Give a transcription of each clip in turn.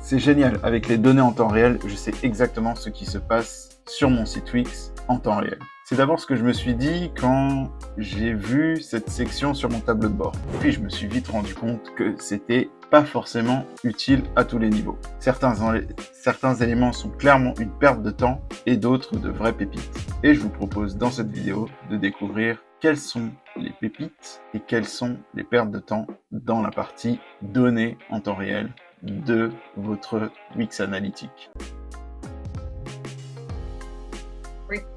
C'est génial, avec les données en temps réel, je sais exactement ce qui se passe sur mon site Wix en temps réel. C'est d'abord ce que je me suis dit quand j'ai vu cette section sur mon tableau de bord. Puis je me suis vite rendu compte que c'était pas forcément utile à tous les niveaux. Certains éléments sont clairement une perte de temps et d'autres de vraies pépites. Et je vous propose dans cette vidéo de découvrir quelles sont les pépites et quelles sont les pertes de temps dans la partie données en temps réel de votre Wix Analytics.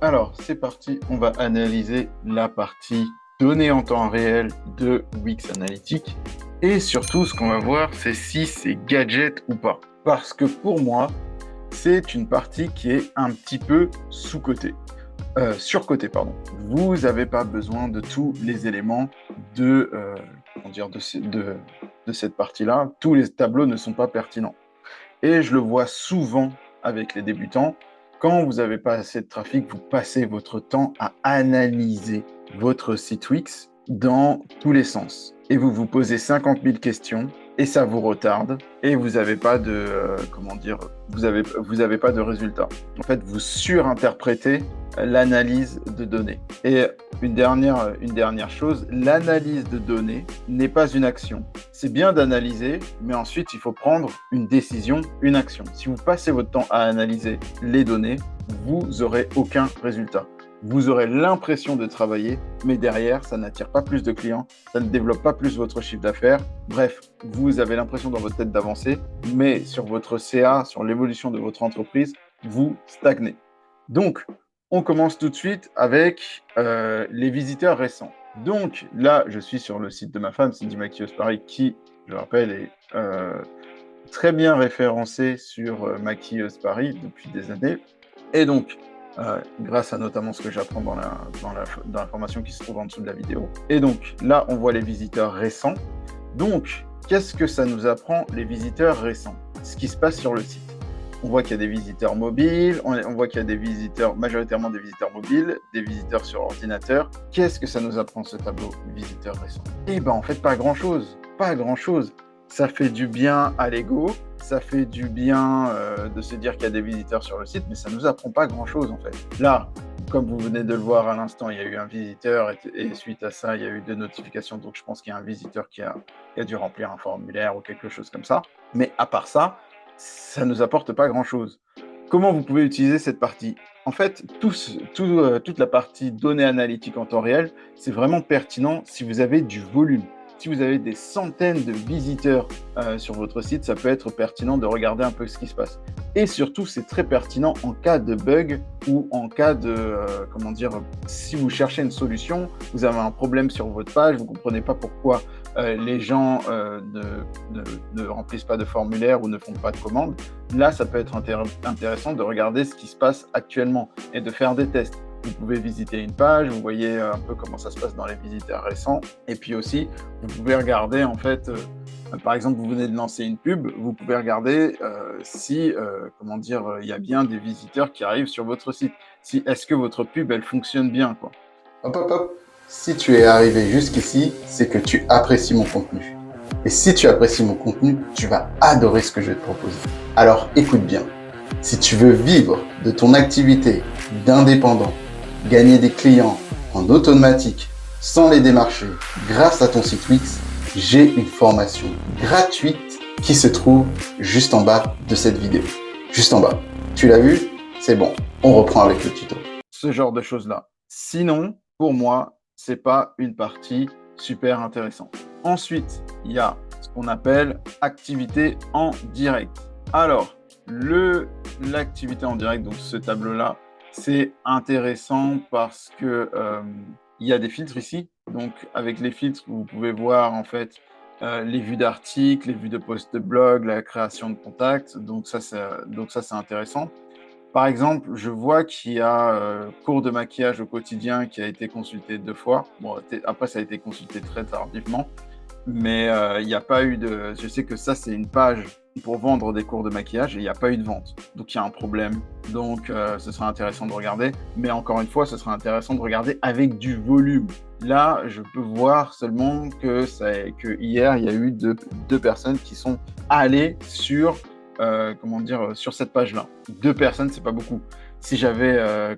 Alors, c'est parti, on va analyser la partie données en temps réel de Wix Analytics. Et surtout, ce qu'on va voir, c'est si c'est gadget ou pas. Parce que pour moi, c'est une partie qui est un petit peu sous-cotée. Surcotée, pardon. Vous n'avez pas besoin de tous les éléments de cette partie-là. Tous les tableaux ne sont pas pertinents. Et je le vois souvent avec les débutants. Quand vous n'avez pas assez de trafic, vous passez votre temps à analyser votre site Wix dans tous les sens. Et vous vous posez 50 000 questions et ça vous retarde et vous n'avez pas de vous avez pas de résultat. En fait, vous surinterprétez l'analyse de données. Et une dernière chose, l'analyse de données n'est pas une action. C'est bien d'analyser, mais ensuite il faut prendre une décision, une action. Si vous passez votre temps à analyser les données, vous n'aurez aucun résultat. Vous aurez l'impression de travailler, mais derrière, ça n'attire pas plus de clients, ça ne développe pas plus votre chiffre d'affaires. Bref, vous avez l'impression dans votre tête d'avancer, mais sur votre CA, sur l'évolution de votre entreprise, vous stagnez. Donc, on commence tout de suite avec les visiteurs récents. Donc là, je suis sur le site de ma femme, Cindy Maquilleuse-Paris, qui, je rappelle, est très bien référencé sur Maquilleuse-Paris depuis des années. Et donc, grâce à notamment ce que j'apprends dans la formation qui se trouve en dessous de la vidéo. Et donc, là, on voit les visiteurs récents. Donc, qu'est-ce que ça nous apprend, les visiteurs récents? Ce qui se passe sur le site. On voit qu'il y a des visiteurs mobiles, on voit qu'il y a des visiteurs, majoritairement des visiteurs mobiles, des visiteurs sur ordinateur. Qu'est-ce que ça nous apprend, ce tableau visiteurs récents? Eh ben, en fait, pas grand-chose. Pas grand-chose. Ça fait du bien à l'ego, ça fait du bien de se dire qu'il y a des visiteurs sur le site, mais ça ne nous apprend pas grand-chose, en fait. Là, comme vous venez de le voir à l'instant, il y a eu un visiteur et suite à ça, il y a eu des notifications. Donc, je pense qu'il y a un visiteur qui a dû remplir un formulaire ou quelque chose comme ça. Mais à part ça, ça ne nous apporte pas grand-chose. Comment vous pouvez utiliser cette partie? En fait, toute la partie données analytiques en temps réel, c'est vraiment pertinent si vous avez du volume. Si vous avez des centaines de visiteurs sur votre site, ça peut être pertinent de regarder un peu ce qui se passe. Et surtout, c'est très pertinent en cas de bug ou en cas de, si vous cherchez une solution, vous avez un problème sur votre page, vous ne comprenez pas pourquoi les gens ne remplissent pas de formulaire ou ne font pas de commande. Là, ça peut être intéressant de regarder ce qui se passe actuellement et de faire des tests. Vous pouvez visiter une page, vous voyez un peu comment ça se passe dans les visiteurs récents. Et puis aussi, vous pouvez regarder, en fait, par exemple, vous venez de lancer une pub, vous pouvez regarder si, il y a bien des visiteurs qui arrivent sur votre site. Est-ce que votre pub, elle fonctionne bien, quoi. Hop, hop, hop. Si tu es arrivé jusqu'ici, c'est que tu apprécies mon contenu. Et si tu apprécies mon contenu, tu vas adorer ce que je vais te proposer. Alors écoute bien. Si tu veux vivre de ton activité d'indépendant, gagner des clients en automatique, sans les démarcher, grâce à ton site Wix, j'ai une formation gratuite qui se trouve juste en bas de cette vidéo. Juste en bas. Tu l'as vu? C'est bon. On reprend avec le tuto. Ce genre de choses-là. Sinon, pour moi, c'est pas une partie super intéressante. Ensuite, il y a ce qu'on appelle activité en direct. Alors, l'activité en direct, donc ce tableau-là, c'est intéressant parce que il y a des filtres ici. Donc, avec les filtres, vous pouvez voir en fait les vues d'articles, les vues de posts de blog, la création de contacts. Donc ça, c'est intéressant. Par exemple, je vois qu'il y a cours de maquillage au quotidien qui a été consulté 2 fois. Bon, après, ça a été consulté très tardivement. Mais il n'y a pas eu de... Je sais que ça, c'est une page pour vendre des cours de maquillage et il n'y a pas eu de vente. Donc, il y a un problème. Donc, ce sera intéressant de regarder. Mais encore une fois, ce sera intéressant de regarder avec du volume. Là, je peux voir seulement que hier, il y a eu deux personnes qui sont allées sur sur cette page-là. 2 personnes, c'est pas beaucoup. Si j'avais,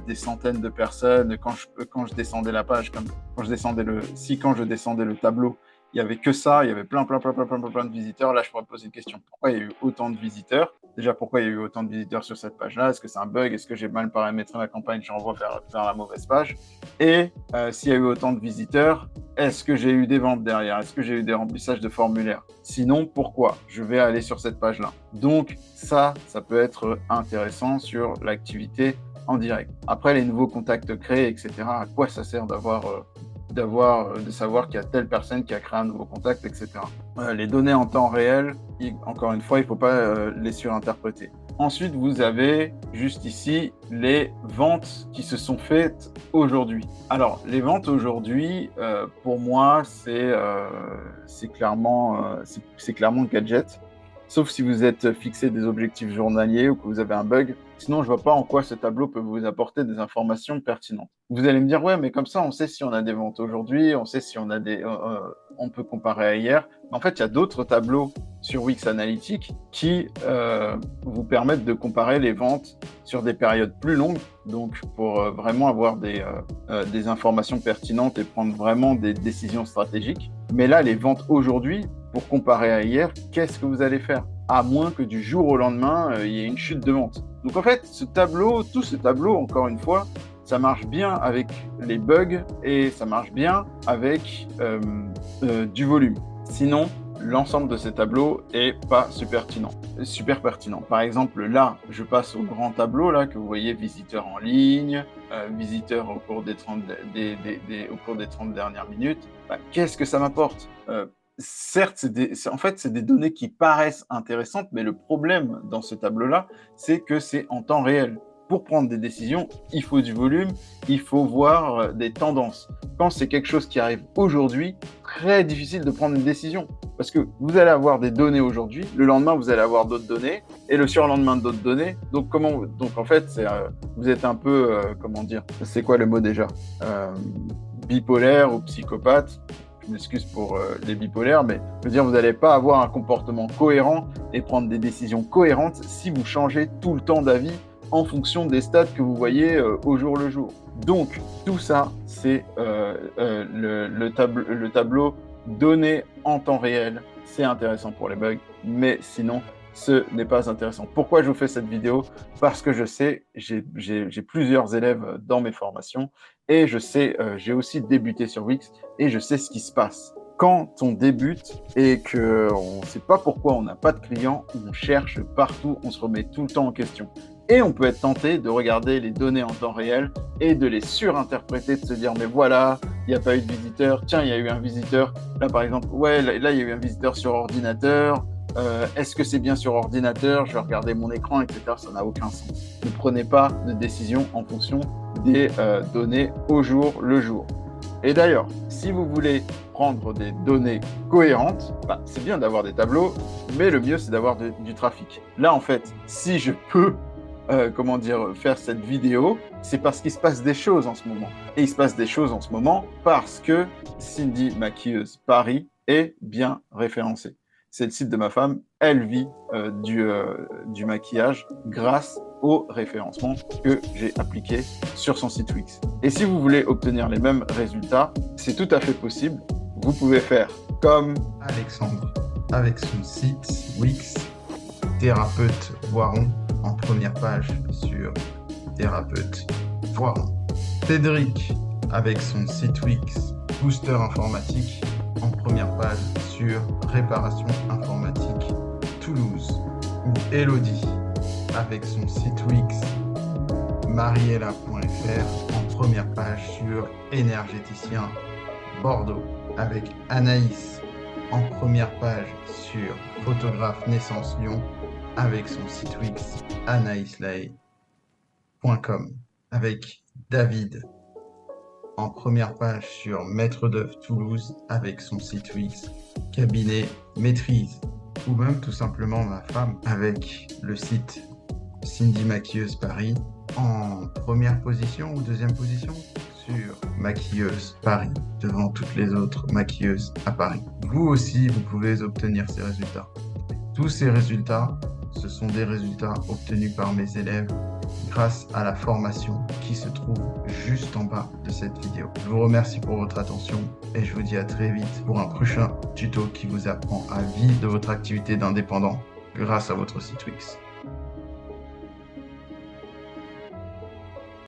des centaines de personnes, quand je descendais la page, quand je descendais le tableau, il y avait que ça, il y avait plein de visiteurs. Là, je pourrais me poser une question. Pourquoi il y a eu autant de visiteurs? Déjà, pourquoi il y a eu autant de visiteurs sur cette page-là? Est-ce que c'est un bug? Est-ce que j'ai mal paramétré ma campagne? J'envoie vers la mauvaise page. Et s'il y a eu autant de visiteurs, est-ce que j'ai eu des ventes derrière? Est-ce que j'ai eu des remplissages de formulaires? Sinon, pourquoi? Je vais aller sur cette page-là. Donc, ça peut être intéressant sur l'activité en direct. Après, les nouveaux contacts créés, etc., à quoi ça sert de savoir qu'il y a telle personne qui a créé un nouveau contact, etc. Les données en temps réel, encore une fois, il ne faut pas les surinterpréter. Ensuite, vous avez juste ici les ventes qui se sont faites aujourd'hui. Alors, les ventes aujourd'hui, pour moi, c'est clairement gadget. Sauf si vous êtes fixé des objectifs journaliers ou que vous avez un bug. Sinon, je ne vois pas en quoi ce tableau peut vous apporter des informations pertinentes. Vous allez me dire, ouais, mais comme ça, on sait si on a des ventes aujourd'hui, on sait si on a on peut comparer à hier. Mais en fait, il y a d'autres tableaux sur Wix Analytics qui vous permettent de comparer les ventes sur des périodes plus longues, donc pour vraiment avoir des informations pertinentes et prendre vraiment des décisions stratégiques. Mais là, les ventes aujourd'hui, pour comparer à hier, qu'est-ce que vous allez faire? À moins que du jour au lendemain, il y ait une chute de vente. Donc en fait, tout ce tableau, encore une fois, ça marche bien avec les bugs et ça marche bien avec du volume. Sinon, l'ensemble de ces tableaux est pas super pertinent. Par exemple, là, je passe au grand tableau là que vous voyez, visiteurs en ligne, visiteurs au cours des 30 dernières minutes. Qu'est-ce que ça m'apporte? Certes, c'est des données qui paraissent intéressantes, mais le problème dans ce tableau-là, c'est que c'est en temps réel. Pour prendre des décisions, il faut du volume, il faut voir des tendances. Quand c'est quelque chose qui arrive aujourd'hui, très difficile de prendre une décision. Parce que vous allez avoir des données aujourd'hui, le lendemain, vous allez avoir d'autres données, et le surlendemain, d'autres données. Donc en fait, vous êtes un peu, c'est quoi le mot déjà? Bipolaire ou psychopathe. Je m'excuse pour les bipolaires, mais je veux dire, vous n'allez pas avoir un comportement cohérent et prendre des décisions cohérentes si vous changez tout le temps d'avis en fonction des stats que vous voyez au jour le jour. Donc, tout ça, c'est le tableau donné en temps réel. C'est intéressant pour les bugs, mais sinon, ce n'est pas intéressant. Pourquoi je vous fais cette vidéo? Parce que je sais, j'ai plusieurs élèves dans mes formations et je sais, j'ai aussi débuté sur Wix et je sais ce qui se passe. Quand on débute et qu'on ne sait pas pourquoi on n'a pas de clients, on cherche partout, on se remet tout le temps en question. Et on peut être tenté de regarder les données en temps réel et de les surinterpréter, de se dire mais voilà, il n'y a pas eu de visiteur, tiens, il y a eu un visiteur. Là par exemple, ouais, là il y a eu un visiteur sur ordinateur. Est-ce que c'est bien sur ordinateur? Je vais regarder mon écran, etc. Ça n'a aucun sens. Ne prenez pas de décision en fonction des données au jour le jour. Et d'ailleurs, si vous voulez prendre des données cohérentes, c'est bien d'avoir des tableaux, mais le mieux c'est d'avoir du trafic. Là en fait, si je peux faire cette vidéo, c'est parce qu'il se passe des choses en ce moment. Et il se passe des choses en ce moment parce que Cindy Maquilleuse Paris est bien référencée. C'est le site de ma femme, elle vit du maquillage grâce au référencement que j'ai appliqué sur son site Wix. Et si vous voulez obtenir les mêmes résultats, c'est tout à fait possible. Vous pouvez faire comme Alexandre avec son site Wix, thérapeute Voiron, en première page sur thérapeute Voiron. Cédric avec son site Wix, booster informatique, en première page sur réparation informatique Toulouse. Ou Elodie avec son site Wix mariella.fr, en première page sur énergéticien Bordeaux. Avec Anaïs en première page sur photographe naissance Lyon, avec son site Wix anaïslae.com. Avec David en première page sur Maître d'œuvre Toulouse, avec son site Wix cabinet maîtrise. Ou même tout simplement ma femme avec le site Cindy Maquilleuse Paris, en première position ou deuxième position sur Maquilleuse Paris, devant toutes les autres maquilleuses à Paris. Vous aussi, vous pouvez obtenir ces résultats. Tous ces résultats, ce sont des résultats obtenus par mes élèves grâce à la formation qui se trouve juste en bas de cette vidéo. Je vous remercie pour votre attention et je vous dis à très vite pour un prochain tuto qui vous apprend à vivre de votre activité d'indépendant grâce à votre site Wix.